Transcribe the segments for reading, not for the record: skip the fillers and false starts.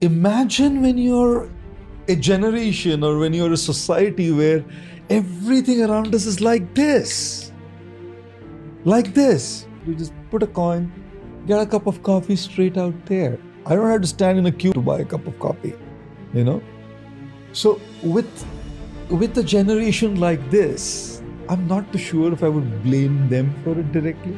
imagine when you're a generation or when you're a society where everything around us is like this. Like this. You just put a coin, get a cup of coffee straight out there. I don't have to stand in a queue to buy a cup of coffee, So with a generation like this, I'm not too sure if I would blame them for it directly.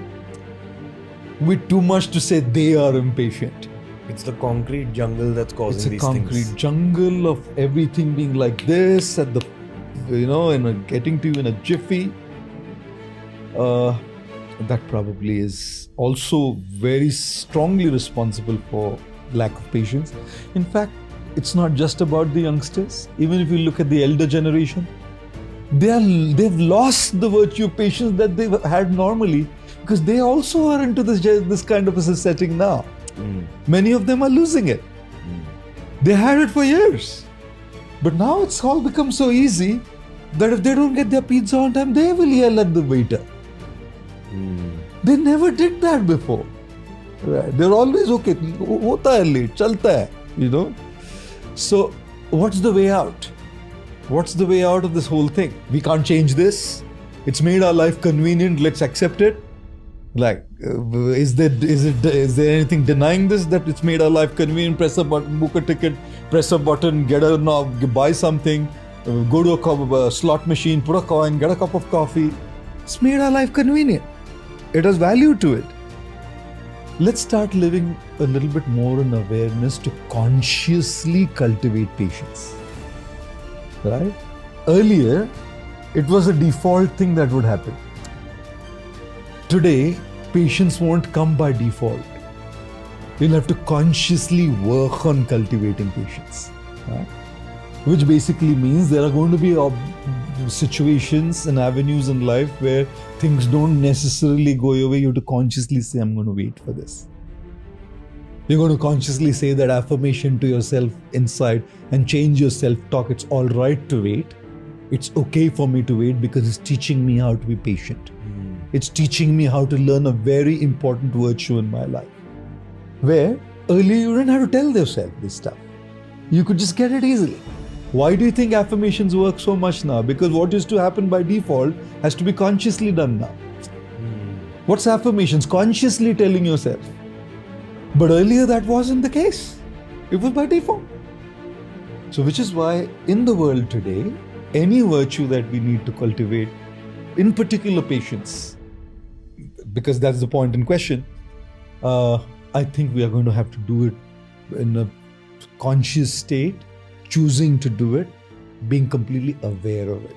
With too much to say they are impatient. It's the concrete jungle that's causing these things. It's a concrete jungle of everything being like this at the, getting to you in a jiffy. That probably is also very strongly responsible for lack of patience. In fact, it's not just about the youngsters. Even if you look at the elder generation, they've lost the virtue of patience that they've had normally, because they also are into this kind of a setting now. Many of them are losing it. They had it for years. But now it's all become so easy that if they don't get their pizza on time, they will yell at the waiter. They never did that before. Right? They're always okay. Hota hai late, chalta hai, So what's the way out? What's the way out of this whole thing? We can't change this. It's made our life convenient. Let's accept it. Is there anything denying this, that it's made our life convenient? Press a button, book a ticket, press a button, get a knob, buy something, go to a slot machine, put a coin, get a cup of coffee. It's made our life convenient. It has value to it. Let's start living a little bit more in awareness to consciously cultivate patience. Right? Earlier, it was a default thing that would happen. Today, patience won't come by default. You'll have to consciously work on cultivating patience. Right? Which basically means there are going to be situations and avenues in life where things don't necessarily go your way. You have to consciously say, I'm going to wait for this. You're going to consciously say that affirmation to yourself inside and change your self-talk. It's all right to wait. It's okay for me to wait because it's teaching me how to be patient. It's teaching me how to learn a very important virtue in my life. Where earlier you didn't have to tell yourself this stuff. You could just get it easily. Why do you think affirmations work so much now? Because what used to happen by default has to be consciously done now. What's affirmations? Consciously telling yourself. But earlier that wasn't the case. It was by default. So which is why in the world today, any virtue that we need to cultivate, in particular patience, because that's the point in question, I think we are going to have to do it in a conscious state, choosing to do it, being completely aware of it.